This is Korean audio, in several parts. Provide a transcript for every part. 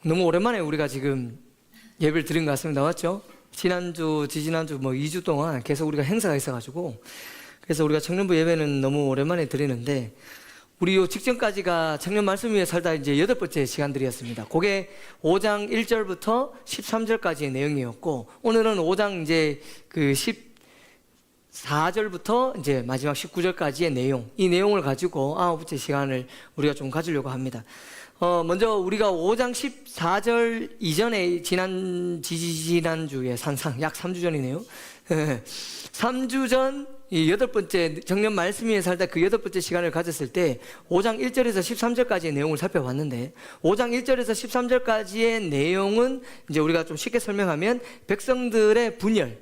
너무 오랜만에 우리가 지금 예배를 드린 것 같습니다. 맞죠? 지난주, 지지난주 2주 동안 계속 우리가 행사가 있어가지고, 그래서 우리가 청년부 예배는 너무 오랜만에 드리는데, 우리 요 직전까지가 청년 말씀 위에 살다 이제 8번째 시간들이었습니다. 그게 5장 1절부터 13절까지의 내용이었고, 오늘은 5장 이제 14절부터 이제 마지막 19절까지의 내용, 이 내용을 가지고 9번째 시간을 우리가 좀 가지려고 합니다. 먼저 우리가 5장 14절 이전에 지난주에 산상, 약 3주 전이네요. 3주 전, 이 8번째 정년 말씀 위에 살다 그 8번째 시간을 가졌을 때 5장 1절에서 13절까지의 내용을 살펴봤는데, 5장 1절에서 13절까지의 내용은 이제 우리가 좀 쉽게 설명하면 백성들의 분열,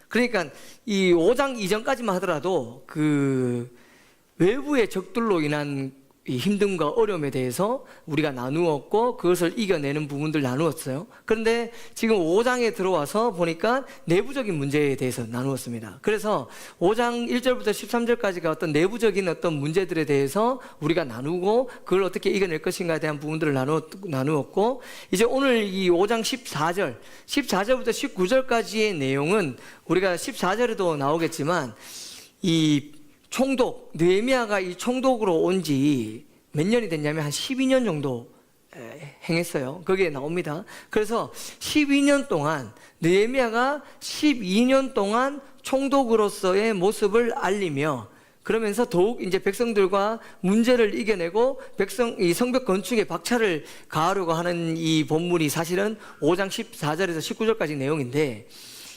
그러니까 이 5장 이전까지만 하더라도 그 외부의 적들로 인한 이 힘듦과 어려움에 대해서 우리가 나누었고, 그것을 이겨내는 부분들 나누었어요. 그런데 지금 5장에 들어와서 보니까 내부적인 문제에 대해서 나누었습니다. 그래서 5장 1절부터 13절까지가 어떤 내부적인 어떤 문제들에 대해서 우리가 나누고, 그걸 어떻게 이겨낼 것인가에 대한 부분들을 나누었고, 이제 오늘 이 5장 14절부터 19절까지의 내용은 우리가 14절에도 나오겠지만, 이 총독, 느헤미야가 이 총독으로 온 지 몇 년이 됐냐면 한 12년 정도 행했어요. 거기에 나옵니다. 그래서 12년 동안, 느헤미야가 12년 동안 총독으로서의 모습을 알리며, 그러면서 더욱 이제 백성들과 문제를 이겨내고 이 성벽 건축에 박차를 가하려고 하는 이 본문이 사실은 5장 14절에서 19절까지 내용인데,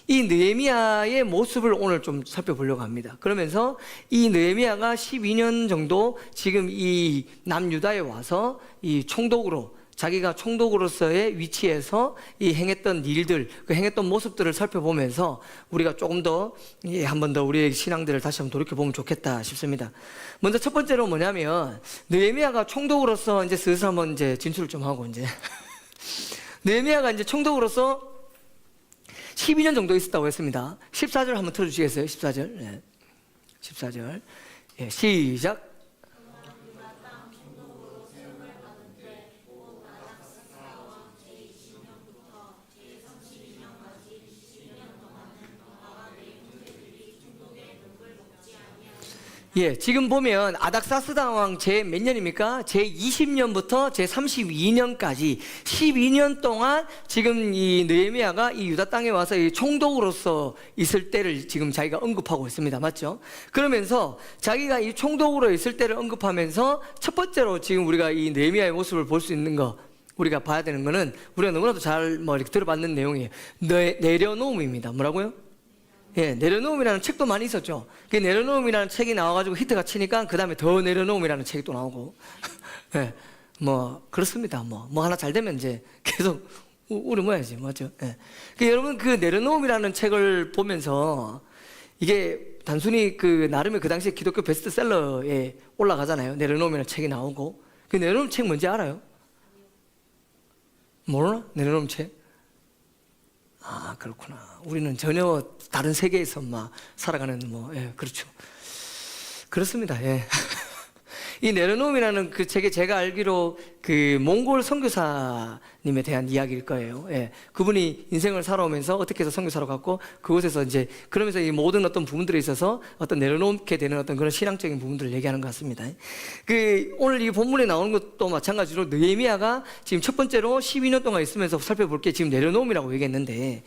이 느헤미야의 모습을 오늘 좀 살펴보려고 합니다. 그러면서 이 느헤미야가 12년 정도 지금 이 남유다에 와서 이 총독으로, 자기가 총독으로서의 위치에서 이 행했던 일들, 그 행했던 모습들을 살펴보면서 우리가 조금 더 한 번 더 우리의 신앙들을 다시 한번 돌이켜보면 좋겠다 싶습니다. 먼저 첫 번째로 뭐냐면, 느헤미야가 총독으로서 이제 슬슬 한번 이제 진술을 좀 하고, 이제 느헤미야가 이제 총독으로서 12년 정도 있었다고 했습니다. 14절 한번 틀어주시겠어요? 14절. 네. 14절. 예, 시작. 예, 지금 보면 아닥사스다 왕 제 몇 년입니까? 제 20년부터 제 32년까지 12년 동안 지금 이 느헤미야가 이 유다 땅에 와서 이 총독으로서 있을 때를 지금 자기가 언급하고 있습니다. 맞죠? 그러면서 자기가 이 총독으로 있을 때를 언급하면서 첫 번째로 지금 우리가 이 느헤미야의 모습을 볼 수 있는 거, 우리가 봐야 되는 거는 우리가 너무나도 잘 이렇게 들어봤는 내용이에요. 내려놓음입니다. 뭐라고요? 예, 내려놓음이라는 책도 많이 있었죠. 그 내려놓음이라는 책이 나와가지고 히트가 치니까 그 다음에 더 내려놓음이라는 책이 또 나오고, 예, 그렇습니다. 하나 잘 되면 이제 계속 우려모야지, 맞죠? 예. 여러분, 그 내려놓음이라는 책을 보면서 이게 단순히 그 나름의 그 당시에 기독교 베스트셀러에 올라가잖아요. 내려놓음이라는 책이 나오고. 그 내려놓음 책 뭔지 알아요? 모르나? 내려놓음 책? 아, 그렇구나. 우리는 전혀 다른 세계에서 살아가는 예, 그렇죠. 그렇습니다. 예. 이 내려놓음이라는 그 책에 제가 알기로 그 몽골 선교사님에 대한 이야기일 거예요. 예. 그분이 인생을 살아오면서 어떻게 해서 선교사로 갔고, 그곳에서 이제 그러면서 이 모든 어떤 부분들에 있어서 어떤 내려놓게 되는 어떤 그런 신앙적인 부분들을 얘기하는 것 같습니다. 오늘 이 본문에 나오는 것도 마찬가지로 느헤미야가 지금 첫 번째로 12년 동안 있으면서 살펴볼 게 지금 내려놓음이라고 얘기했는데,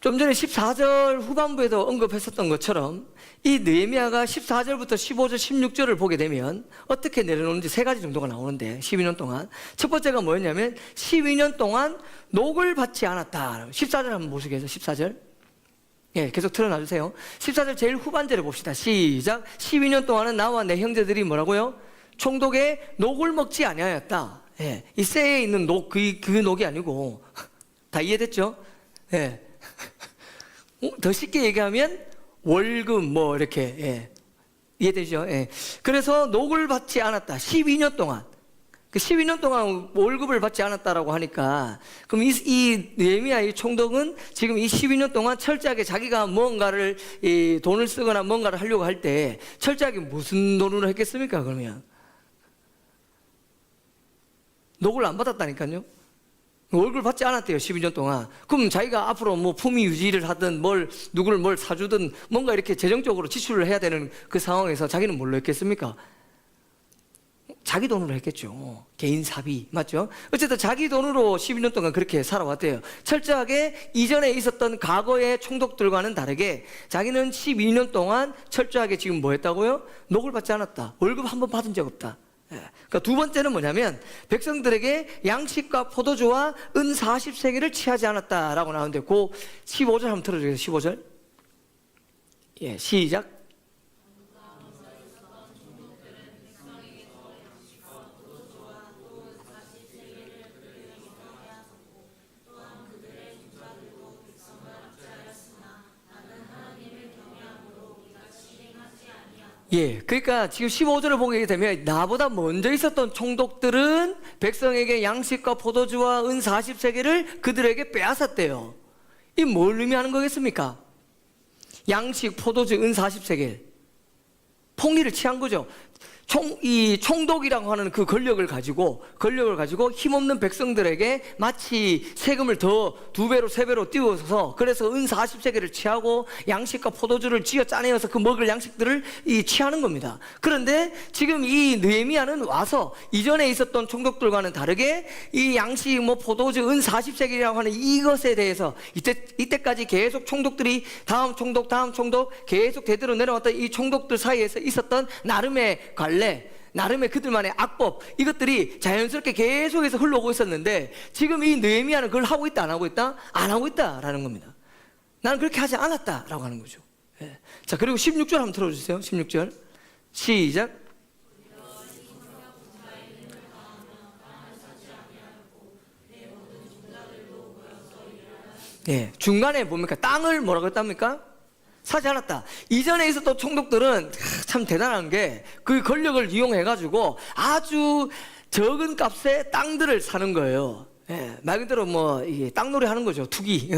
좀 전에 14절 후반부에도 언급했었던 것처럼 이 느헤미야가 14절부터 15절, 16절을 보게 되면 어떻게 내려놓는지 세 가지 정도가 나오는데, 12년 동안 첫 번째가 뭐였냐면 12년 동안 녹을 받지 않았다. 14절 한번 보시겠어요? 14절. 예, 계속 틀어놔주세요. 14절 제일 후반절에 봅시다. 시작. 12년 동안은 나와 내 형제들이 뭐라고요? 총독의 녹을 먹지 아니하였다. 예, 이 쇠에 있는 녹, 그 녹이 아니고, 다 이해됐죠? 예. 더 쉽게 얘기하면 월급 이렇게, 예. 이해되죠? 예. 그래서 녹을 받지 않았다. 12년 동안. 그 12년 동안 월급을 받지 않았다라고 하니까, 그럼 이 느헤미야 이 총독은 지금 이 12년 동안 철저하게 자기가 뭔가를 돈을 쓰거나 뭔가를 하려고 할 때 철저하게 무슨 돈으로 했겠습니까? 그러면 녹을 안 받았다니까요. 월급을 받지 않았대요, 12년 동안. 그럼 자기가 앞으로 뭐 품위 유지를 하든 누구를 뭘 사주든 뭔가 이렇게 재정적으로 지출을 해야 되는 그 상황에서 자기는 뭘로 했겠습니까? 자기 돈으로 했겠죠. 개인 사비, 맞죠? 어쨌든 자기 돈으로 12년 동안 그렇게 살아왔대요. 철저하게 이전에 있었던 과거의 총독들과는 다르게 자기는 12년 동안 철저하게 지금 뭐 했다고요? 녹을 받지 않았다. 월급 한 번 받은 적 없다. 그러니까 두 번째는 뭐냐면 백성들에게 양식과 포도주와 은 40세겔을 취하지 않았다라고 나오는데 그 15절 한번 틀어주세요. 15절. 예, 시작. 예, 그러니까 지금 15절을 보게 되면 나보다 먼저 있었던 총독들은 백성에게 양식과 포도주와 은 40세겔을 그들에게 빼앗았대요. 이 뭘 의미하는 거겠습니까? 양식, 포도주, 은 40세겔. 폭리를 취한 거죠. 이 총독이라고 하는 그 권력을 가지고 힘없는 백성들에게 마치 세금을 더 2배로 3배로 띄워서 그래서 은 40세겔을 취하고 양식과 포도주를 쥐어 짜내어서 그 먹을 양식들을 취하는 겁니다. 그런데 지금 이 느헤미야는 와서 이전에 있었던 총독들과는 다르게 이 양식, 뭐 포도주, 은 40세겔이라고 하는 이것에 대해서 이때까지 계속 총독들이 다음 총독 계속 대대로 내려왔던 이 총독들 사이에서 있었던 나름의 관례, 나름의 그들만의 악법, 이것들이 자연스럽게 계속해서 흘러오고 있었는데 지금 이 느헤미야는 그걸 하고 있다 안 하고 있다? 안 하고 있다라는 겁니다. 나는 그렇게 하지 않았다라고 하는 거죠. 예. 자, 그리고 16절 한번 들어주세요. 16절 시작. 예, 중간에 뭡니까? 땅을 뭐라고 했답니까? 사지 않았다. 이전에 있었던 총독들은 참 대단한 게 그 권력을 이용해가지고 아주 적은 값에 땅들을 사는 거예요. 예, 말 그대로 뭐 이게 땅놀이 하는 거죠. 투기.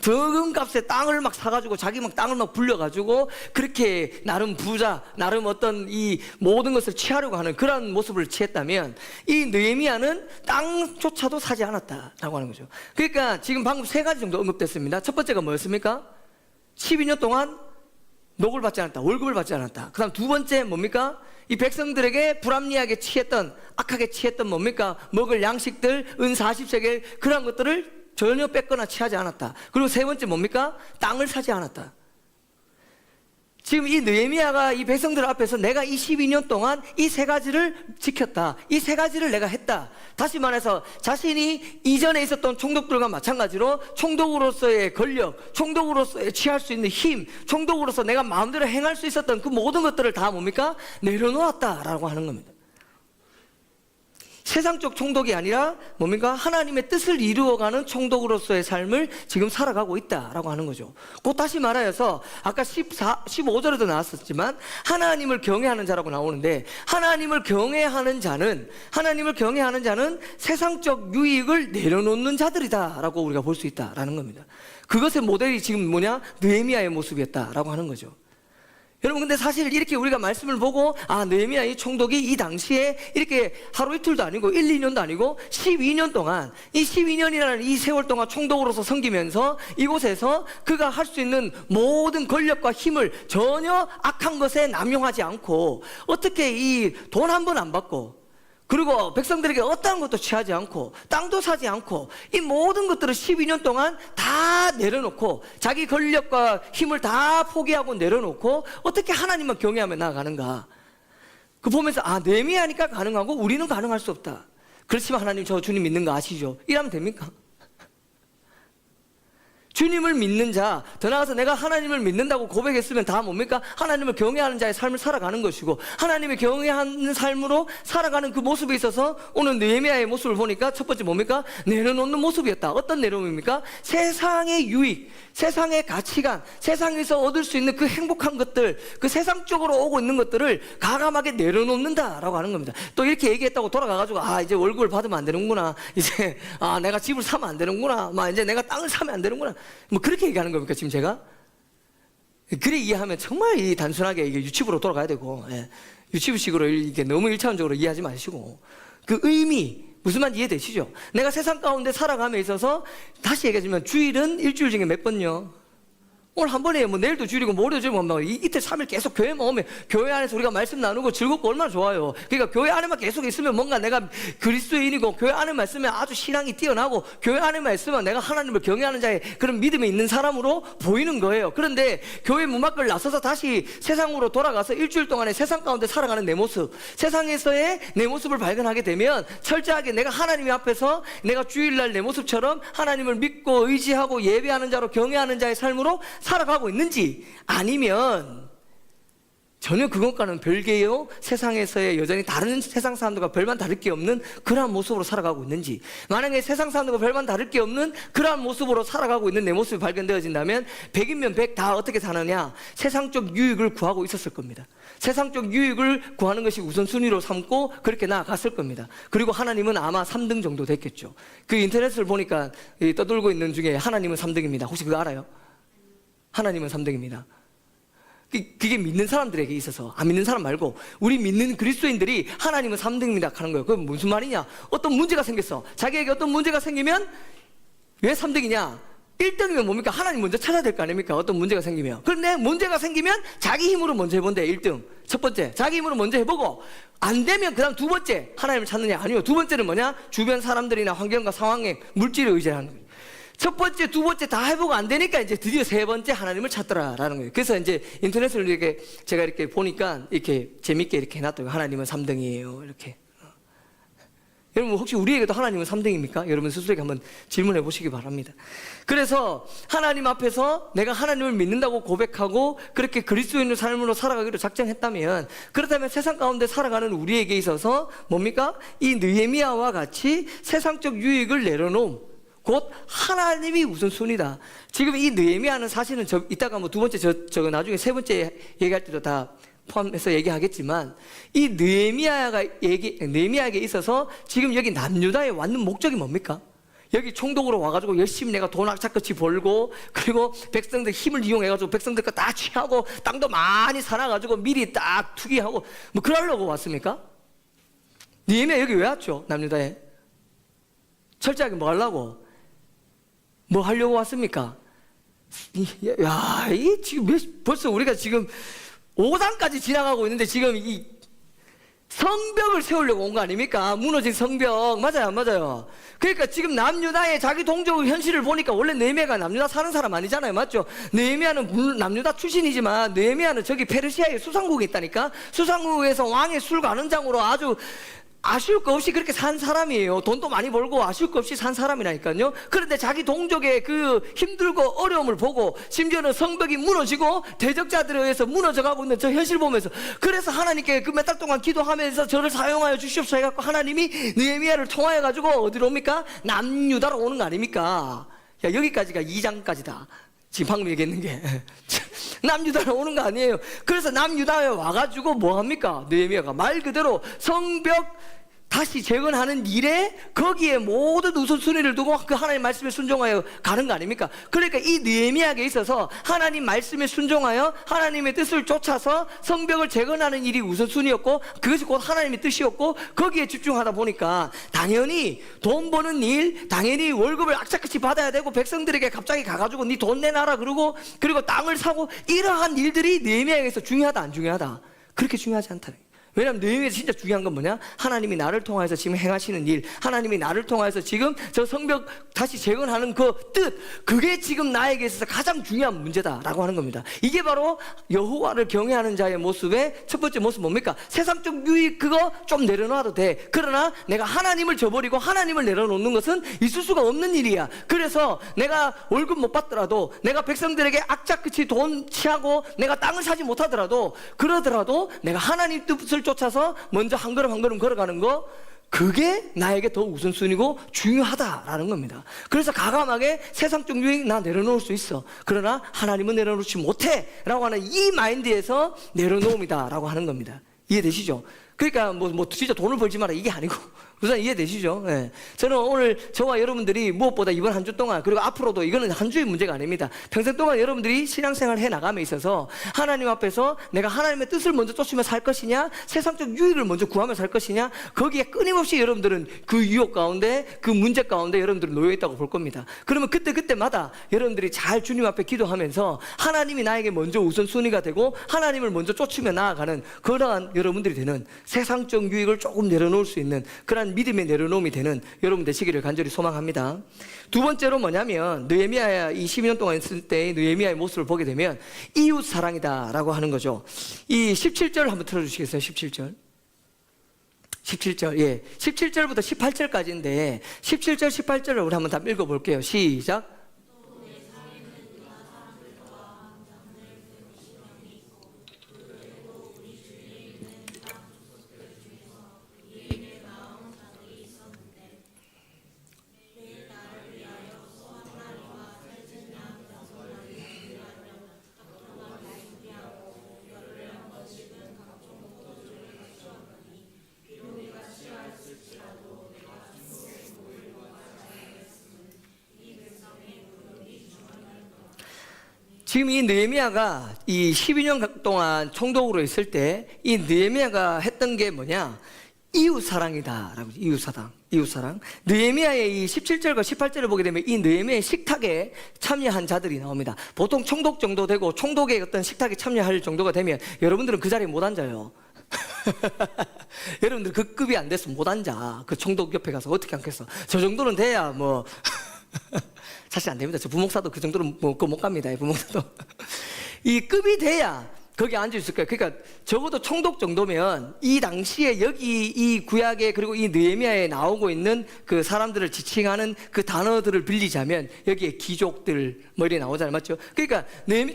적은 값에 땅을 막 사가지고 자기 막 땅을 막 불려가지고 그렇게 나름 부자, 나름 어떤 이 모든 것을 취하려고 하는 그런 모습을 취했다면 이 느헤미야는 땅조차도 사지 않았다라고 하는 거죠. 그러니까 지금 방금 3가지 정도 언급됐습니다. 첫 번째가 뭐였습니까? 12년 동안 녹을 받지 않았다. 월급을 받지 않았다. 그 다음 두 번째 뭡니까? 이 백성들에게 불합리하게 취했던, 악하게 취했던 뭡니까? 먹을 양식들, 은 40세겔, 그런 것들을 전혀 뺏거나 취하지 않았다. 그리고 세 번째 뭡니까? 땅을 사지 않았다. 지금 이 느헤미야가 이 백성들 앞에서 내가 이 12년 동안 이 3가지를 지켰다. 이 3가지를 내가 했다. 다시 말해서 자신이 이전에 있었던 총독들과 마찬가지로 총독으로서의 권력, 총독으로서의 취할 수 있는 힘, 총독으로서 내가 마음대로 행할 수 있었던 그 모든 것들을 다 뭡니까? 내려놓았다라고 하는 겁니다. 세상적 총독이 아니라 뭡니까? 하나님의 뜻을 이루어가는 총독으로서의 삶을 지금 살아가고 있다라고 하는 거죠. 곧 다시 말하여서 아까 15절에도 나왔었지만 하나님을 경외하는 자라고 나오는데 하나님을 경외하는 자는 세상적 유익을 내려놓는 자들이다라고 우리가 볼 수 있다라는 겁니다. 그것의 모델이 지금 뭐냐? 느헤미야의 모습이었다라고 하는 거죠. 여러분, 근데 사실 이렇게 우리가 말씀을 보고 느헤미야 이 총독이 이 당시에 이렇게 하루 이틀도 아니고 1, 2년도 아니고 12년 동안 이 12년이라는 이 세월 동안 총독으로서 섬기면서 이곳에서 그가 할 수 있는 모든 권력과 힘을 전혀 악한 것에 남용하지 않고 어떻게 이 돈 한 번 안 받고 그리고 백성들에게 어떠한 것도 취하지 않고 땅도 사지 않고 이 모든 것들을 12년 동안 다 내려놓고 자기 권력과 힘을 다 포기하고 내려놓고 어떻게 하나님만 경외하며 나아가는가. 그 보면서 느헤미야니까 가능하고 우리는 가능할 수 없다. 그렇지만 하나님, 저 주님 믿는 거 아시죠? 이러면 됩니까? 주님을 믿는 자, 더 나아가서 내가 하나님을 믿는다고 고백했으면 다 뭡니까? 하나님을 경외하는 자의 삶을 살아가는 것이고 하나님을 경외하는 삶으로 살아가는 그 모습에 있어서 오늘 느헤미야의 모습을 보니까 첫 번째 뭡니까? 내려놓는 모습이었다. 어떤 내려놓음입니까? 세상의 유익, 세상의 가치관, 세상에서 얻을 수 있는 그 행복한 것들, 그 세상적으로 오고 있는 것들을 가감하게 내려놓는다라고 하는 겁니다. 또 이렇게 얘기했다고 돌아가가지고 이제 월급을 받으면 안 되는구나, 이제 내가 집을 사면 안 되는구나, 이제 내가 땅을 사면 안 되는구나, 뭐 그렇게 얘기하는 겁니까 지금 제가? 그래 이해하면 정말 이 단순하게 이게 유치부로 돌아가야 되고, 유치부식으로 이게 너무 1차원적으로 이해하지 마시고 그 의미, 무슨 말인지 이해되시죠? 내가 세상 가운데 살아감에 있어서 다시 얘기하자면 주일은 일주일 중에 몇 번요? 오늘 한 번에 뭐 내일도 주일이고 모레도 주일이고 막 이틀 3일 계속 교회만 오면 교회 안에서 우리가 말씀 나누고 즐겁고 얼마나 좋아요. 그러니까 교회 안에만 계속 있으면 뭔가 내가 그리스도인이고 교회 안에만 있으면 아주 신앙이 뛰어나고 교회 안에만 있으면 내가 하나님을 경외하는 자의 그런 믿음이 있는 사람으로 보이는 거예요. 그런데 교회 문 밖을 나서서 다시 세상으로 돌아가서 일주일 동안에 세상 가운데 살아가는 내 모습, 세상에서의 내 모습을 발견하게 되면 철저하게 내가 하나님 앞에서 내가 주일날 내 모습처럼 하나님을 믿고 의지하고 예배하는 자로 경외하는 자의 삶으로 살아가고 있는지, 아니면 전혀 그것과는 별개요 세상에서의 여전히 다른 세상 사람들과 별반 다를 게 없는 그러한 모습으로 살아가고 있는지, 만약에 세상 사람들과 별반 다를 게 없는 그러한 모습으로 살아가고 있는 내 모습이 발견되어진다면 100이면 100 다 어떻게 사느냐? 세상적 유익을 구하고 있었을 겁니다. 세상적 유익을 구하는 것이 우선순위로 삼고 그렇게 나아갔을 겁니다. 그리고 하나님은 아마 3등 정도 됐겠죠. 그 인터넷을 보니까 떠돌고 있는 중에 하나님은 3등입니다. 혹시 그거 알아요? 하나님은 3등입니다. 그게 믿는 사람들에게 있어서, 안 믿는 사람 말고 우리 믿는 그리스도인들이 하나님은 3등입니다 하는 거예요. 그건 무슨 말이냐? 어떤 문제가 생겼어. 자기에게 어떤 문제가 생기면 왜 3등이냐? 1등이면 뭡니까? 하나님 먼저 찾아야 될 거 아닙니까? 어떤 문제가 생기면. 그런데 문제가 생기면 자기 힘으로 먼저 해본대. 1등 첫 번째 자기 힘으로 먼저 해보고 안 되면 그 다음 두 번째 하나님을 찾느냐? 아니요, 두 번째는 뭐냐? 주변 사람들이나 환경과 상황에 물질을 의지하는 거예요. 첫 번째, 두 번째 다 해보고 안 되니까 이제 드디어 세 번째 하나님을 찾더라라는 거예요. 그래서 이제 인터넷을 이렇게 제가 이렇게 보니까 이렇게 재밌게 이렇게 해놨더라고요. 하나님은 3등이에요. 이렇게. 여러분 혹시 우리에게도 하나님은 3등입니까? 여러분 스스로에게 한번 질문해 보시기 바랍니다. 그래서 하나님 앞에서 내가 하나님을 믿는다고 고백하고 그렇게 그리스도인의 삶으로 살아가기로 작정했다면, 그렇다면 세상 가운데 살아가는 우리에게 있어서 뭡니까? 이 느헤미야와 같이 세상적 유익을 내려놓음, 곧 하나님이 우선순위다. 지금 이 느헤미야는 사실은 이따가 뭐 두 번째 저거 나중에 세 번째 얘기할 때도 다 포함해서 얘기하겠지만, 이 느헤미야에게 있어서 지금 여기 남유다에 왔는 목적이 뭡니까? 여기 총독으로 와가지고 열심히 내가 돈 악착같이 벌고, 그리고 백성들 힘을 이용해가지고 백성들 거 다 취하고 땅도 많이 사놔가지고 미리 딱 투기하고 뭐 그러려고 왔습니까? 느헤미야 여기 왜 왔죠? 남유다에 철저하게 뭐 하려고? 뭐 하려고 왔습니까? 야, 이 지금 벌써 우리가 지금 5장까지 지나가고 있는데 지금 이 성벽을 세우려고 온 거 아닙니까? 무너진 성벽. 맞아요, 안 맞아요? 그러니까 지금 남유다의 자기 동족 현실을 보니까 원래 느헤미야가 남유다 사는 사람 아니잖아요, 맞죠? 느헤미야는 남유다 출신이지만 느헤미야는 저기 페르시아의 수상국에 있다니까. 수상국에서 왕의 술관원장으로 아주 아쉬울 거 없이 그렇게 산 사람이에요. 돈도 많이 벌고 아쉬울 거 없이 산 사람이라니까요. 그런데 자기 동족의 그 힘들고 어려움을 보고, 심지어는 성벽이 무너지고 대적자들에 의해서 무너져가고 있는 저 현실 보면서, 그래서 하나님께 그 몇 달 동안 기도하면서 저를 사용하여 주시옵소서 해갖고 하나님이 느헤미야를 통하여가지고 어디로 옵니까? 남유다로 오는 거 아닙니까? 야, 여기까지가 2장까지다 지금 방금 얘기했는 게 남유다로 오는 거 아니에요. 그래서 남유다에 와가지고 뭐 합니까? 느헤미야가 말 그대로 성벽 다시 재건하는 일에 거기에 모든 우선순위를 두고 그 하나님 말씀에 순종하여 가는 거 아닙니까? 그러니까 이 느헤미야에게 있어서 하나님 말씀에 순종하여 하나님의 뜻을 쫓아서 성벽을 재건하는 일이 우선순위였고, 그것이 곧 하나님의 뜻이었고, 거기에 집중하다 보니까 당연히 돈 버는 일, 당연히 월급을 악착같이 받아야 되고, 백성들에게 갑자기 가가지고 네 돈 내놔라 그러고, 그리고 땅을 사고, 이러한 일들이 느헤미야에게서 중요하다 안 중요하다? 그렇게 중요하지 않다는 거예요. 왜냐하면 느헤미야에서 진짜 중요한 건 뭐냐? 하나님이 나를 통해서 지금 행하시는 일, 하나님이 나를 통해서 지금 저 성벽 다시 재건하는 그 뜻, 그게 지금 나에게 있어서 가장 중요한 문제다라고 하는 겁니다. 이게 바로 여호와를 경외하는 자의 모습의 첫 번째 모습 뭡니까? 세상적 유익 그거 좀 내려놔도 돼. 그러나 내가 하나님을 저버리고 하나님을 내려놓는 것은 있을 수가 없는 일이야. 그래서 내가 월급 못 받더라도, 내가 백성들에게 악착같이 돈 취하고 내가 땅을 사지 못하더라도, 그러더라도 내가 하나님 뜻을 쫓아서 먼저 한 걸음 한 걸음 걸어가는 거, 그게 나에게 더 우선순위고 중요하다라는 겁니다. 그래서 과감하게 세상적 유익 나 내려놓을 수 있어. 그러나 하나님은 내려놓지 못해 라고 하는 이 마인드에서 내려놓음이다 라고 하는 겁니다. 이해되시죠? 그러니까 뭐 진짜 돈을 벌지 마라 이게 아니고 우선 이해되시죠? 예. 저는 오늘 저와 여러분들이 무엇보다 이번 한 주 동안 그리고 앞으로도 이거는 한 주의 문제가 아닙니다. 평생 동안 여러분들이 신앙생활을 해 나감에 있어서 하나님 앞에서 내가 하나님의 뜻을 먼저 쫓으며 살 것이냐 세상적 유익을 먼저 구하며 살 것이냐 거기에 끊임없이 여러분들은 그 유혹 가운데 그 문제 가운데 여러분들은 놓여 있다고 볼 겁니다. 그러면 그때마다 여러분들이 잘 주님 앞에 기도하면서 하나님이 나에게 먼저 우선순위가 되고 하나님을 먼저 쫓으며 나아가는 그러한 여러분들이 되는 세상적 유익을 조금 내려놓을 수 있는 그러한 믿음의 내려놓음이 되는 여러분 되시기를 간절히 소망합니다. 두 번째로 뭐냐면 느헤미야 이 12년 동안 있을 때 느헤미야의 모습을 보게 되면 이웃 사랑이다라고 하는 거죠. 이 17절 한번 틀어주시겠어요? 17절 예, 17절부터 18절까지인데 17절 18절을 우리 한번 다 읽어볼게요. 시작. 지금 이 느헤미야가 이 12년 동안 총독으로 있을 때 이 느헤미야가 했던 게 뭐냐? 이웃 사랑이다라고. 이웃 사랑. 느헤미야의 이 17절과 18절을 보게 되면 이 느헤미야의 식탁에 참여한 자들이 나옵니다. 보통 총독 정도 되고 총독의 어떤 식탁에 참여할 정도가 되면 여러분들은 그 자리에 못 앉아요. 여러분들 그 급이 안 돼서 못 앉아. 그 총독 옆에 가서 어떻게 앉겠어? 저 정도는 돼야 뭐 사실 안 됩니다. 저 부목사도 그 정도는 못 갑니다. 부목사도 이 급이 돼야 거기 앉을 수 있을 거예요. 그러니까 적어도 총독 정도면 이 당시에 여기 이 구약에 그리고 이 느헤미야에 나오고 있는 그 사람들을 지칭하는 그 단어들을 빌리자면 여기에 귀족들 머리에 나오잖아요. 맞죠? 그러니까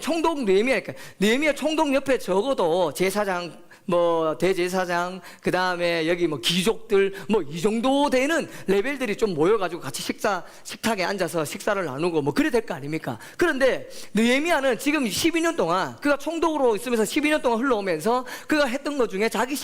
총독 느헤미야니까 느헤미야 총독 옆에 적어도 제사장 뭐 대제사장 그 다음에 여기 뭐 귀족들 뭐 이 정도 되는 레벨들이 좀 모여가지고 같이 식탁에 앉아서 식사를 나누고 뭐 그래야 될 거 아닙니까? 그런데 느헤미야는 지금 12년 동안 그가 총독으로 있으면서 12년 동안 흘러오면서 그가 했던 것 중에 자기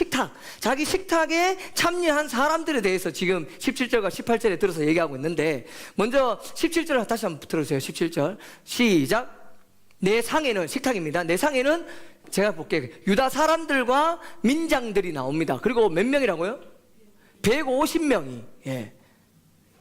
식탁에 참여한 사람들에 대해서 지금 17절과 18절에 들어서 얘기하고 있는데 먼저 17절을 다시 한번 들어주세요. 17절 시작. 내 상에는 식탁입니다. 내 상에는 제가 볼게요. 유다 사람들과 민장들이 나옵니다. 그리고 몇 명이라고요? 150명이. 예.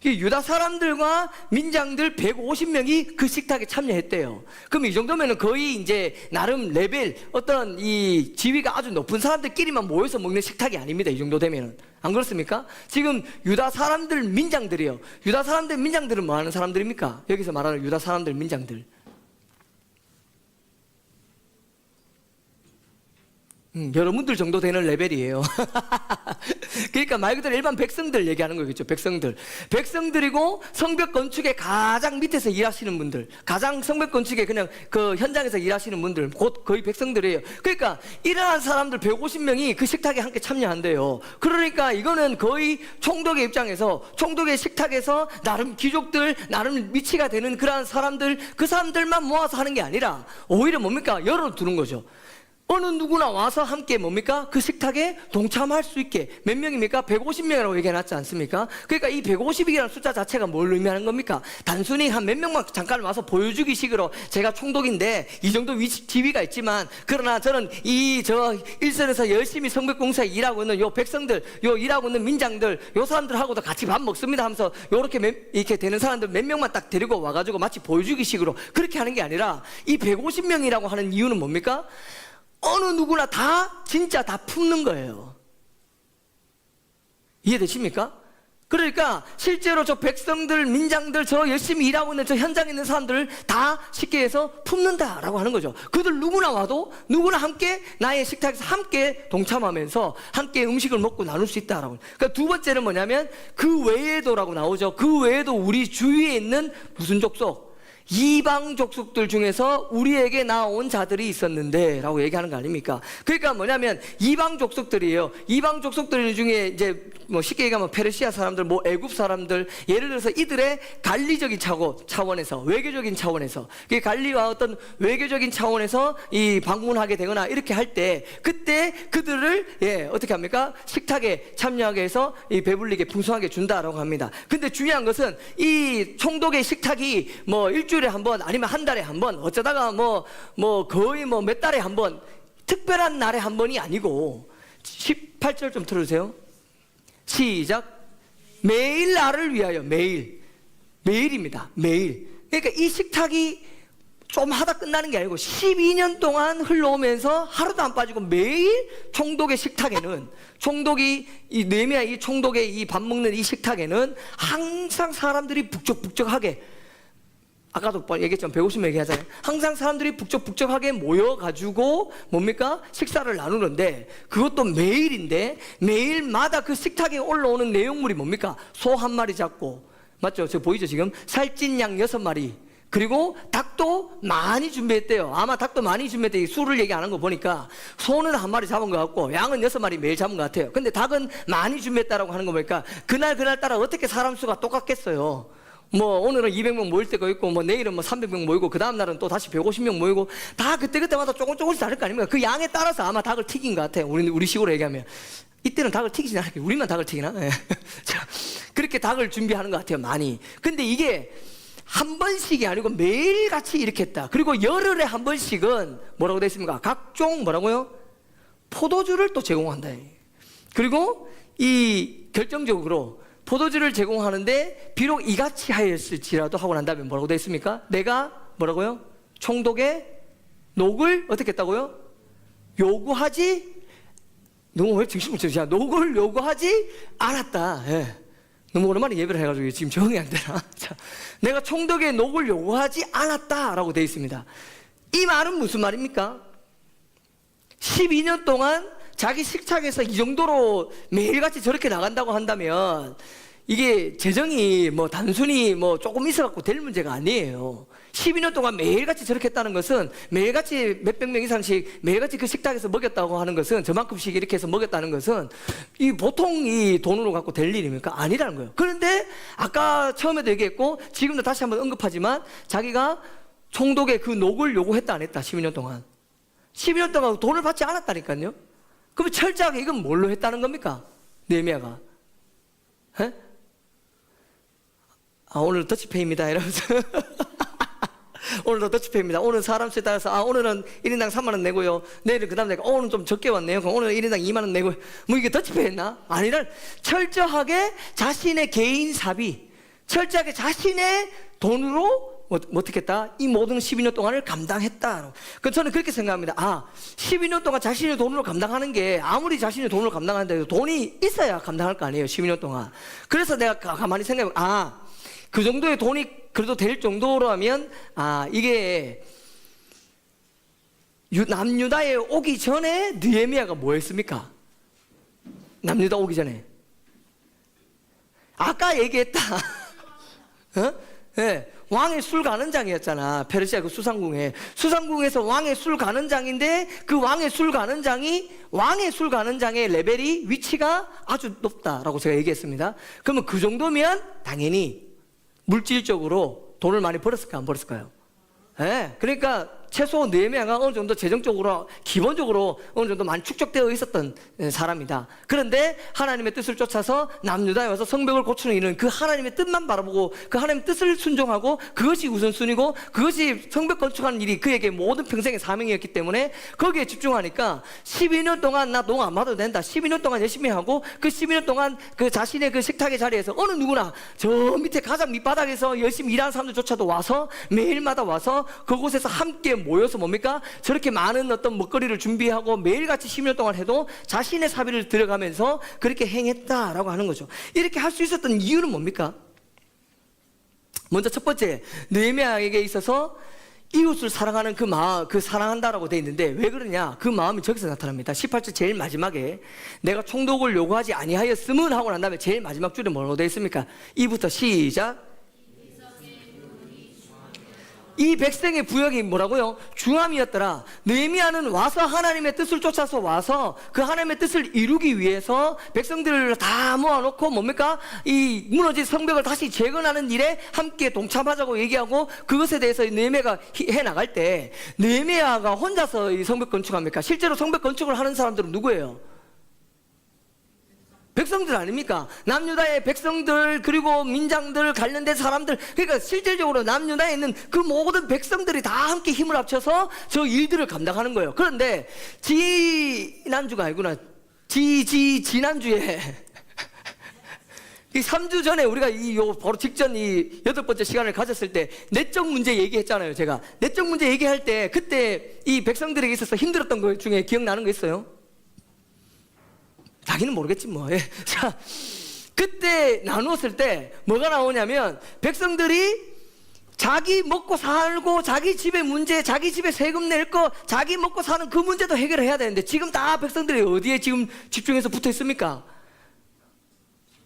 유다 사람들과 민장들 150명이 그 식탁에 참여했대요. 그럼 이 정도면은 거의 이제 나름 레벨 어떤 이 지위가 아주 높은 사람들끼리만 모여서 먹는 식탁이 아닙니다. 이 정도 되면은. 안 그렇습니까? 지금 유다 사람들 민장들이요. 유다 사람들 민장들은 뭐 하는 사람들입니까? 여기서 말하는 유다 사람들 민장들. 여러분들 정도 되는 레벨이에요. 그러니까 말 그대로 일반 백성들 얘기하는 거겠죠. 백성들이고 성벽 건축에 가장 밑에서 일하시는 분들, 가장 성벽 건축에 그냥 그 현장에서 일하시는 분들, 곧 거의 백성들이에요. 그러니까 일어난 사람들 150명이 그 식탁에 함께 참여한대요. 그러니까 이거는 거의 총독의 입장에서 총독의 식탁에서 나름 귀족들, 나름 위치가 되는 그러한 사람들, 그 사람들만 모아서 하는 게 아니라 오히려 뭡니까? 열어두는 거죠. 어느 누구나 와서 함께 뭡니까? 그 식탁에 동참할 수 있게. 몇 명입니까? 150명이라고 얘기해놨지 않습니까? 그러니까 이 150이라는 숫자 자체가 뭘 의미하는 겁니까? 단순히 한 몇 명만 잠깐 와서 보여주기 식으로 제가 총독인데 이 정도 지위가 있지만 그러나 저는 일선에서 열심히 성벽공사에 일하고 있는 요 백성들, 요 일하고 있는 민장들, 요 사람들하고도 같이 밥 먹습니다 하면서 이렇게 되는 사람들 몇 명만 딱 데리고 와가지고 마치 보여주기 식으로 그렇게 하는 게 아니라 이 150명이라고 하는 이유는 뭡니까? 어느 누구나 진짜 다 품는 거예요. 이해되십니까? 그러니까 실제로 저 백성들, 민장들, 저 열심히 일하고 있는 저 현장에 있는 사람들을 다 쉽게 해서 품는다라고 하는 거죠. 그들 누구나 와도 누구나 함께 나의 식탁에서 함께 동참하면서 함께 음식을 먹고 나눌 수 있다라고. 그러니까 두 번째는 뭐냐면 그 외에도라고 나오죠. 그 외에도 우리 주위에 있는 무슨 족속? 이방 족속들 중에서 우리에게 나온 자들이 있었는데 라고 얘기하는 거 아닙니까? 그러니까 뭐냐면 이방 족속들이에요. 이방 족속들 중에 이제 뭐 쉽게 얘기하면 페르시아 사람들, 뭐 애굽 사람들, 예를 들어서 이들의 관리적인 차원에서, 외교적인 차원에서, 그 관리와 어떤 외교적인 차원에서 이 방문하게 되거나 이렇게 할 때, 그때 그들을 어떻게 합니까? 식탁에 참여하게 해서 이 배불리게 풍성하게 준다라고 합니다. 근데 중요한 것은 이 총독의 식탁이 뭐 일주일에 한 번, 아니면 한 달에 한 번, 어쩌다가 뭐 거의 뭐 몇 달에 한 번, 특별한 날에 한 번이 아니고, 18절 좀 틀어주세요. 시작. 매일 나를 위하여. 매일입니다. 매일. 그러니까 이 식탁이 좀 하다 끝나는 게 아니고 12년 동안 흘러오면서 하루도 안 빠지고 매일 총독의 식탁에는, 총독이 이 느헤미야 이 총독의 이 밥 먹는 이 식탁에는 항상 사람들이 북적북적하게, 아까도 얘기했지만 150명 얘기하잖아요. 항상 사람들이 북적북적하게 모여가지고 뭡니까? 식사를 나누는데, 그것도 매일인데, 매일마다 그 식탁에 올라오는 내용물이 뭡니까? 소 한 마리 잡고, 맞죠? 저 보이죠 지금? 살찐 양 6마리, 그리고 닭도 많이 준비했대요. 아마 닭도 많이 준비했대. 수를 얘기 안 한 거 보니까 소는 한 마리 잡은 것 같고 양은 6마리 매일 잡은 것 같아요. 근데 닭은 많이 준비했다라고 하는 거 보니까 그날 따라 어떻게 사람 수가 똑같겠어요? 뭐 오늘은 200명 모일 때가 있고, 뭐 내일은 뭐 300명 모이고, 그 다음 날은 또 다시 150명 모이고, 다 그때마다 조금씩 다를 거 아닙니까? 그 양에 따라서 아마 닭을 튀긴 것 같아요. 우리 식으로 얘기하면. 이때는 닭을 튀기진 않을게요. 우리만 닭을 튀기나? 네. 자, 그렇게 닭을 준비하는 것 같아요, 많이. 근데 이게 한 번씩이 아니고 매일같이 이렇게 했다. 그리고 열흘에 한 번씩은 뭐라고 되어 있습니까? 각종 뭐라고요? 포도주를 또 제공한다. 그리고 이 결정적으로 포도주를 제공하는데 비록 이같이 하였을지라도 하고 난 다음에 뭐라고 되어 있습니까? 내가 뭐라고요? 총독의 녹을 어떻게 했다고요? 요구하지, 너무 왜 정신을 차리지? 녹을 요구하지 않았다. 예. 너무 오랜만에 예배를 해가지고 지금 적응이 안 되나? 자, 내가 총독의 녹을 요구하지 않았다라고 되어 있습니다. 이 말은 무슨 말입니까? 12년 동안 자기 식탁에서 이 정도로 매일같이 저렇게 나간다고 한다면 이게 재정이 뭐 단순히 뭐 조금 있어갖고 될 문제가 아니에요. 12년 동안 매일같이 저렇게 했다는 것은, 매일같이 몇백 명 이상씩 매일같이 그 식탁에서 먹였다고 하는 것은, 저만큼씩 이렇게 해서 먹였다는 것은 이 보통 이 돈으로 갖고 될 일입니까? 아니라는 거예요. 그런데 아까 처음에도 얘기했고 지금도 다시 한번 언급하지만, 자기가 총독의 그 녹을 요구했다 안 했다? 12년 동안 12년 동안 돈을 받지 않았다니까요. 그럼 철저하게 이건 뭘로 했다는 겁니까? 느헤미야가. 오늘 더치페이입니다 이러면서 오늘도 더치페이입니다. 오늘 사람 수에 따라서 오늘은 1인당 3만 원 내고요, 내일은 그 다음 내가 오늘 좀 적게 왔네요, 그럼 오늘 1인당 2만 원 내고요. 뭐 이게 더치페이 했나? 아니라 철저하게 자신의 개인 사비, 철저하게 자신의 돈으로 어떻게 했다? 이 모든 12년 동안을 감당했다. 그 저는 그렇게 생각합니다. 12년 동안 자신의 돈으로 감당하는 게, 아무리 자신의 돈으로 감당하는데 도 돈이 있어야 감당할 거 아니에요, 12년 동안. 그래서 내가 가만히 생각해, 그 정도의 돈이 그래도 될 정도라면, 이게 남유다에 오기 전에 느헤미야가 뭐 했습니까? 남유다 오기 전에 아까 얘기했다. 네, 왕의 술 가는 장이었잖아. 페르시아 그 수상궁에서 왕의 술 가는 장인데, 그 왕의 술 가는 장의 레벨이, 위치가 아주 높다라고 제가 얘기했습니다. 그러면 그 정도면 당연히 물질적으로 돈을 많이 벌었을까 안 벌었을까요? 네, 그러니까 최소 느헤미야가 어느 정도 재정적으로, 기본적으로 어느 정도 많이 축적되어 있었던 사람이다. 그런데 하나님의 뜻을 쫓아서 남유다에 와서 성벽을 고치는 일은 그 하나님의 뜻만 바라보고 그 하나님의 뜻을 순종하고 그것이 우선순위고 그것이 성벽 건축하는 일이 그에게 모든 평생의 사명이었기 때문에 거기에 집중하니까 12년 동안 나 농 안 받아도 된다, 12년 동안 열심히 하고, 그 12년 동안 그 자신의 그 식탁의 자리에서 어느 누구나 저 밑에 가장 밑바닥에서 열심히 일하는 사람들조차도 와서 매일마다 와서 그곳에서 함께 모여서 뭡니까? 저렇게 많은 어떤 먹거리를 준비하고 매일같이 10년 동안 해도 자신의 사비를 들어가면서 그렇게 행했다라고 하는 거죠. 이렇게 할 수 있었던 이유는 뭡니까? 먼저 첫 번째, 느헤미야에게 있어서 이웃을 사랑하는 그 마음, 그 사랑한다라고 되어 있는데 왜 그러냐? 그 마음이 저기서 나타납니다. 18절 제일 마지막에 내가 총독을 요구하지 아니하였음은 하고 난 다음에 제일 마지막 줄에 뭐라고 되어 있습니까? 이부터 시작. 이 백성의 부역이 뭐라고요? 중함이었더라. 느헤미야는 와서 하나님의 뜻을 쫓아서 와서 그 하나님의 뜻을 이루기 위해서 백성들을 다 모아놓고 뭡니까? 이 무너진 성벽을 다시 재건하는 일에 함께 동참하자고 얘기하고, 그것에 대해서 느헤미야가 해나갈 때 느헤미야가 혼자서 이 성벽 건축합니까? 실제로 성벽 건축을 하는 사람들은 누구예요? 백성들 아닙니까? 남유다의 백성들, 그리고 민장들, 관련된 사람들, 그러니까 실질적으로 남유다에 있는 그 모든 백성들이 다 함께 힘을 합쳐서 저 일들을 감당하는 거예요. 그런데 지난주가 아니구나. 지난주에 이 3주 전에 우리가 바로 직전 이 8번째 시간을 가졌을 때 내적 문제 얘기했잖아요. 제가 내적 문제 얘기할 때 그때 이 백성들에게 있어서 힘들었던 것 중에 기억나는 거 있어요? 자기는 모르겠지 뭐. 예. 자, 그때 나누었을 때 뭐가 나오냐면, 백성들이 자기 먹고 살고 자기 집의 문제, 자기 집에 세금 낼 거, 자기 먹고 사는 그 문제도 해결을 해야 되는데, 지금 다 백성들이 어디에 지금 집중해서 붙어 있습니까?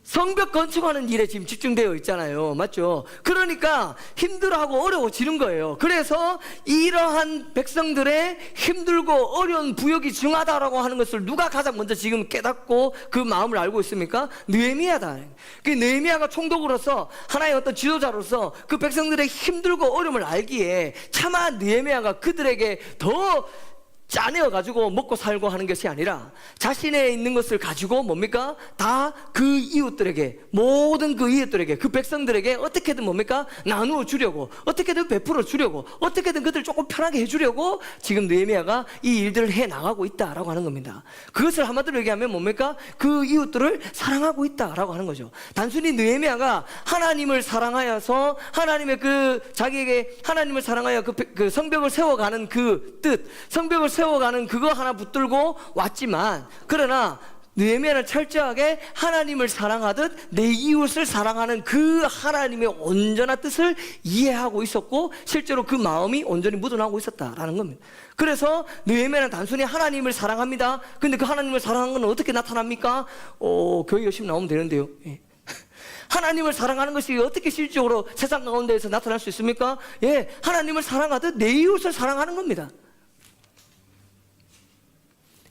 성벽 건축하는 일에 지금 집중되어 있잖아요. 맞죠? 그러니까 힘들어하고 어려워지는 거예요. 그래서 이러한 백성들의 힘들고 어려운 부역이 중하다라고 하는 것을 누가 가장 먼저 지금 깨닫고 그 마음을 알고 있습니까? 느헤미야다. 그 느헤미야가 총독으로서, 하나의 어떤 지도자로서 그 백성들의 힘들고 어려움을 알기에 차마 느헤미야가 그들에게 더 짜내어가지고 먹고 살고 하는 것이 아니라, 자신에 있는 것을 가지고 뭡니까? 다 그 이웃들에게, 모든 그 이웃들에게, 그 백성들에게 어떻게든 뭡니까? 나누어 주려고, 어떻게든 베풀어 주려고, 어떻게든 그들을 조금 편하게 해주려고 지금 느헤미야가 이 일들을 해 나가고 있다라고 하는 겁니다. 그것을 한마디로 얘기하면 뭡니까? 그 이웃들을 사랑하고 있다라고 하는 거죠. 단순히 느헤미야가 하나님을 사랑하여서 하나님의 자기에게 하나님을 사랑하여 그 성벽을 세워가는 그 뜻, 성벽을 세워가는 그거 하나 붙들고 왔지만, 그러나 느헤미야는 철저하게 하나님을 사랑하듯 내 이웃을 사랑하는 그 하나님의 온전한 뜻을 이해하고 있었고, 실제로 그 마음이 온전히 묻어나고 있었다라는 겁니다. 그래서 느헤미야는 단순히 하나님을 사랑합니다. 근데 그 하나님을 사랑하는 건 어떻게 나타납니까? 교회 열심히 나오면 되는데요. 예. 하나님을 사랑하는 것이 어떻게 실질적으로 세상 가운데에서 나타날 수 있습니까? 예, 하나님을 사랑하듯 내 이웃을 사랑하는 겁니다.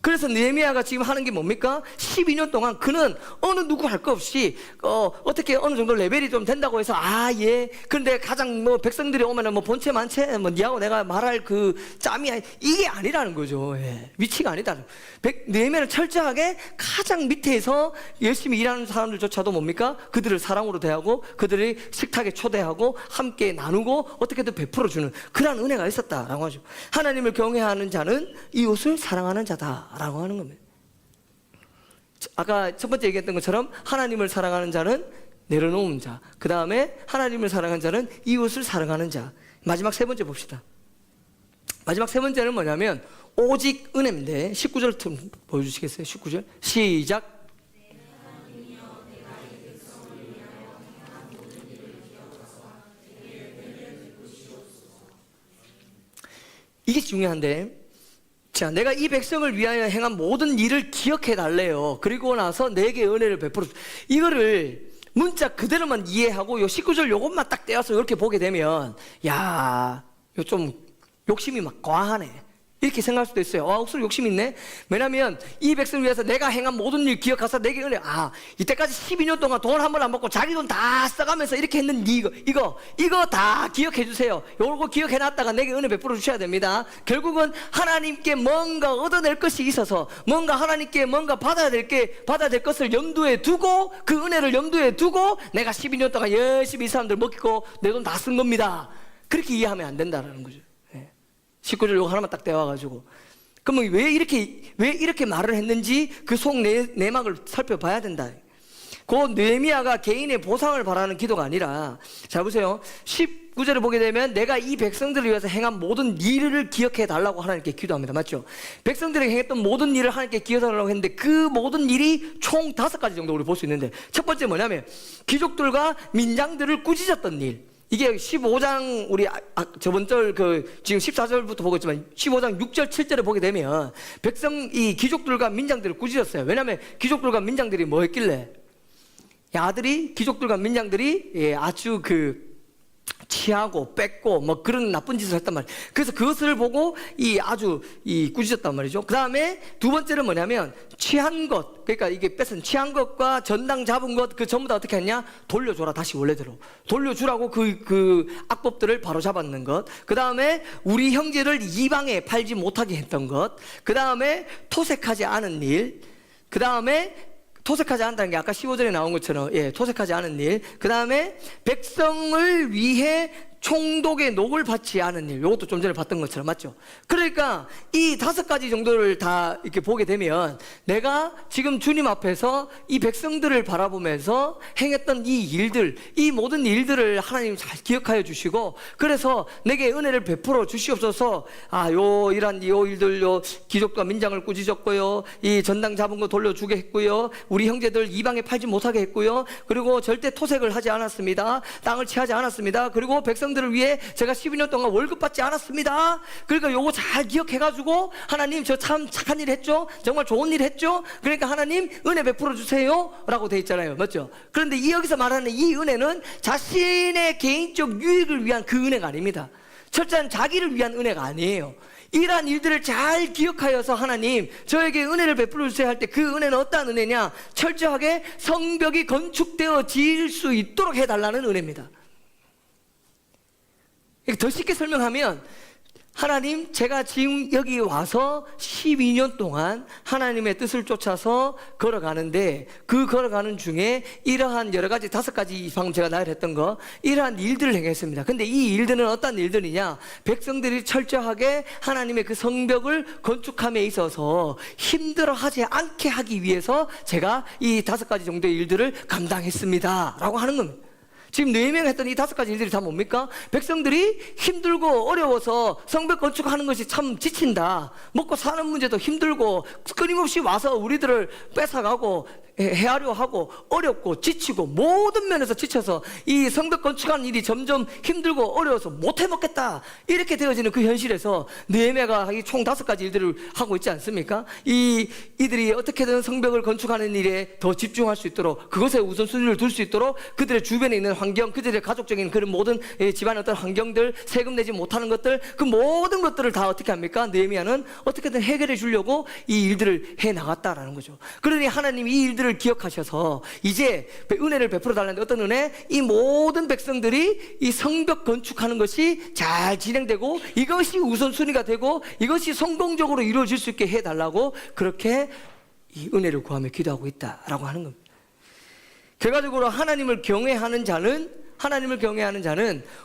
그래서 느헤미야가 지금 하는 게 뭡니까? 12년 동안 그는 어느 누구 할 거 없이 어떻게 어느 정도 레벨이 좀 된다고 해서 예, 그런데 가장 백성들이 오면은 본체 만체 니하고 내가 말할 그 짬이 이게 아니라는 거죠. 예, 위치가 아니다. 느헤미야는 철저하게 가장 밑에서 열심히 일하는 사람들조차도 뭡니까? 그들을 사랑으로 대하고 그들이 식탁에 초대하고 함께 나누고 어떻게든 베풀어 주는 그런 은혜가 있었다라고 하죠. 하나님을 경외하는 자는 이웃을 사랑하는 자다 라고 하는 겁니다. 아까 첫 번째 얘기했던 것처럼 하나님을 사랑하는 자는 내려놓은 자, 그 다음에 하나님을 사랑하는 자는 이웃을 사랑하는 자. 마지막 세 번째 봅시다. 마지막 세 번째는 뭐냐면 오직 은혜인데, 19절 좀 보여주시겠어요? 19절 시작. 이게 중요한데, 자, 내가 이 백성을 위하여 행한 모든 일을 기억해 달래요. 그리고 나서 내게 은혜를 베풀어. 이거를 문자 그대로만 이해하고 요 19절 요것만 딱 떼어서 이렇게 보게 되면, 야, 요 좀 욕심이 막 과하네, 이렇게 생각할 수도 있어요. 옥수로 욕심 있네. 왜냐면 이 백성을 위해서 내가 행한 모든 일 기억하사 내게 은혜. 이때까지 12년 동안 돈 한 번 안 받고 자기 돈 다 써가면서 이렇게 했는 이거 다 기억해 주세요. 요거 기억해 놨다가 내게 은혜 베풀어 주셔야 됩니다. 결국은 하나님께 뭔가 얻어낼 것이 있어서, 뭔가 하나님께 뭔가 받아야 될 것을 염두에 두고, 그 은혜를 염두에 두고 내가 12년 동안 열심히 이 사람들 먹고 내 돈 다 쓴 겁니다, 그렇게 이해하면 안 된다는 거죠. 19절 요거 하나만 딱 떼와가지고, 그러면 왜 이렇게 말을 했는지 그 속 내막을 살펴봐야 된다. 그 느헤미야가 개인의 보상을 바라는 기도가 아니라, 자 보세요, 19절을 보게 되면 내가 이 백성들을 위해서 행한 모든 일을 기억해 달라고 하나님께 기도합니다. 맞죠? 백성들에게 행했던 모든 일을 하나님께 기억해 달라고 했는데, 그 모든 일이 총 5가지 정도 우리 볼 수 있는데, 첫 번째 뭐냐면 귀족들과 민장들을 꾸짖었던 일. 이게 15장, 우리 저번 절 지금 14절부터 보고 있지만 15장 6절 7절에 보게 되면 이 귀족들과 민장들을 꾸짖었어요. 왜냐하면 귀족들과 민장들이 뭐 했길래, 귀족들과 민장들이 아주 취하고 뺏고 뭐 그런 나쁜 짓을 했단 말이에요. 그래서 그것을 보고 아주 꾸짖었단 말이죠. 그 다음에 두 번째는 뭐냐면 취한 것, 그러니까 이게 뺏은 취한 것과 전당 잡은 것 그 전부 다 어떻게 했냐? 돌려줘라, 다시 원래대로 돌려주라고 그 악법들을 바로 잡았는 것. 그 다음에 우리 형제를 이방에 팔지 못하게 했던 것. 그 다음에 토색하지 않은 일. 그 다음에 토색하지 않는다는 게 아까 15절에 나온 것처럼 토색하지 않은 일. 그 다음에 백성을 위해 총독의 녹을 받지 않은 일. 이것도 좀 전에 봤던 것처럼 맞죠? 그러니까 이 5가지 정도를 다 이렇게 보게 되면 내가 지금 주님 앞에서 이 백성들을 바라보면서 행했던 이 일들, 이 모든 일들을 하나님 잘 기억하여 주시고, 그래서 내게 은혜를 베풀어 주시옵소서. 요 일들, 귀족과 민장을 꾸짖었고요, 이 전당 잡은 거 돌려주게 했고요, 우리 형제들 이방에 팔지 못하게 했고요, 그리고 절대 토색을 하지 않았습니다, 땅을 취하지 않았습니다, 그리고 백성들을 위해 제가 12년 동안 월급 받지 않았습니다. 그러니까 요거 잘 기억해가지고 하나님 저 참 착한 일 했죠, 정말 좋은 일 했죠, 그러니까 하나님 은혜 베풀어 주세요 라고 돼 있잖아요, 맞죠? 그런데 여기서 말하는 이 은혜는 자신의 개인적 유익을 위한 그 은혜가 아닙니다. 철저한 자기를 위한 은혜가 아니에요. 이러한 일들을 잘 기억하여서 하나님 저에게 은혜를 베풀어 주세요 할 때 그 은혜는 어떠한 은혜냐? 철저하게 성벽이 건축되어 질 수 있도록 해달라는 은혜입니다. 더 쉽게 설명하면, 하나님 제가 지금 여기 와서 12년 동안 하나님의 뜻을 쫓아서 걸어가는데, 그 걸어가는 중에 이러한 여러 가지 5가지 방금 제가 나열했던 거, 이러한 일들을 행했습니다. 근데 이 일들은 어떤 일들이냐? 백성들이 철저하게 하나님의 그 성벽을 건축함에 있어서 힘들어하지 않게 하기 위해서 제가 이 5가지 정도의 일들을 감당했습니다 라고 하는 겁니다. 지금 느헤미야가 했던 이 5가지 일들이 다 뭡니까? 백성들이 힘들고 어려워서 성벽 건축하는 것이 참 지친다, 먹고 사는 문제도 힘들고 끊임없이 와서 우리들을 뺏어가고 헤아려 하고 어렵고 지치고 모든 면에서 지쳐서 이 성벽 건축하는 일이 점점 힘들고 어려워서 못 해먹겠다, 이렇게 되어지는 그 현실에서 느헤미야가 총 5가지 일들을 하고 있지 않습니까? 이들이 어떻게든 성벽을 건축하는 일에 더 집중할 수 있도록, 그것에 우선순위를 둘 수 있도록 그들의 주변에 있는 환경, 그들의 가족적인 그런 모든 집안의 어떤 환경들, 세금 내지 못하는 것들, 그 모든 것들을 다 어떻게 합니까? 느헤미야는 어떻게든 해결해 주려고 이 일들을 해 나갔다라는 거죠. 그러니 하나님이 이 일들을 기억하셔서 이제 은혜를 베풀어 달라는데, 어떤 은혜? 이 모든 백성들이 이 성벽 건축하는 것이 잘 진행되고 이것이 우선순위가 되고 이것이 성공적으로 이루어질 수 있게 해달라고 그렇게 이 은혜를 구하며 기도하고 있다라고 하는 겁니다. 결과적으로 하나님을 경외하는 자는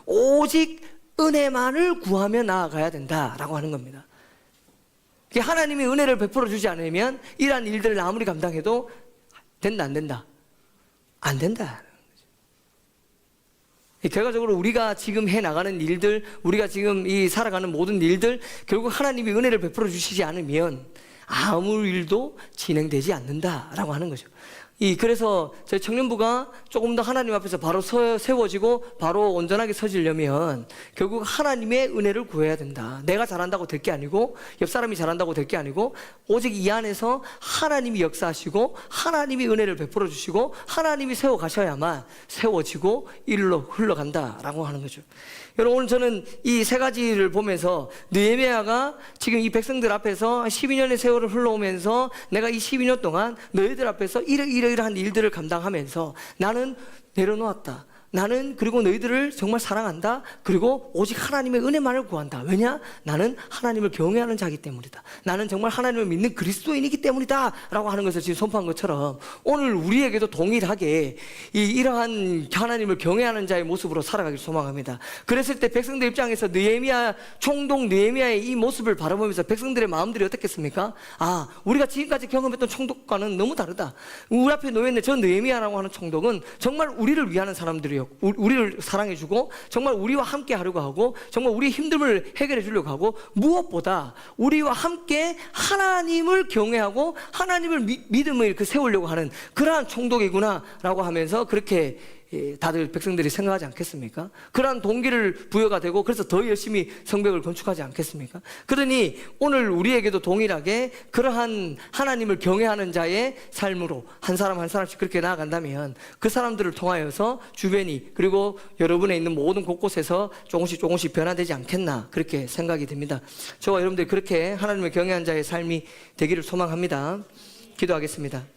오직 은혜만을 구하며 나아가야 된다라고 하는 겁니다. 하나님이 은혜를 베풀어 주지 않으면 이러한 일들을 아무리 감당해도 된다, 안 된다? 안 된다. 결과적으로 우리가 지금 해나가는 일들, 우리가 지금 이 살아가는 모든 일들, 결국 하나님이 은혜를 베풀어 주시지 않으면 아무 일도 진행되지 않는다라고 하는 거죠. 그래서 저희 청년부가 조금 더 하나님 앞에서 바로 세워지고 바로 온전하게 서지려면 결국 하나님의 은혜를 구해야 된다. 내가 잘한다고 될 게 아니고, 옆 사람이 잘한다고 될 게 아니고, 오직 이 안에서 하나님이 역사하시고 하나님이 은혜를 베풀어 주시고 하나님이 세워 가셔야만 세워지고 일로 흘러간다라고 하는 거죠. 여러분, 오늘 저는 이 3가지를 보면서 느헤미야가 지금 이 백성들 앞에서 12년의 세월을 흘러오면서 내가 이 12년 동안 너희들 앞에서 이러이러한 일들을 감당하면서 나는 내려놓았다, 나는 그리고 너희들을 정말 사랑한다, 그리고 오직 하나님의 은혜만을 구한다. 왜냐? 나는 하나님을 경외하는 자이기 때문이다, 나는 정말 하나님을 믿는 그리스도인이기 때문이다 라고 하는 것을 지금 선포한 것처럼 오늘 우리에게도 동일하게 이러한 하나님을 경외하는 자의 모습으로 살아가길 소망합니다. 그랬을 때 백성들 입장에서 총독 느헤미야의 이 모습을 바라보면서 백성들의 마음들이 어떻겠습니까? 우리가 지금까지 경험했던 총독과는 너무 다르다. 우리 앞에 놓여있는 저 느헤미야라고 하는 총독은 정말 우리를 위하는 사람들이요, 우리를 사랑해주고 정말 우리와 함께 하려고 하고 정말 우리의 힘듦을 해결해 주려고 하고, 무엇보다 우리와 함께 하나님을 경외하고 하나님을 믿음을 세우려고 하는 그러한 총독이구나 라고 하면서 그렇게 다들 백성들이 생각하지 않겠습니까? 그러한 동기를 부여가 되고 그래서 더 열심히 성벽을 건축하지 않겠습니까? 그러니 오늘 우리에게도 동일하게 그러한 하나님을 경외하는 자의 삶으로 한 사람 한 사람씩 그렇게 나아간다면 그 사람들을 통하여서 주변이 그리고 여러분의 있는 모든 곳곳에서 조금씩 변화되지 않겠나 그렇게 생각이 듭니다. 저와 여러분들이 그렇게 하나님을 경외하는 자의 삶이 되기를 소망합니다. 기도하겠습니다.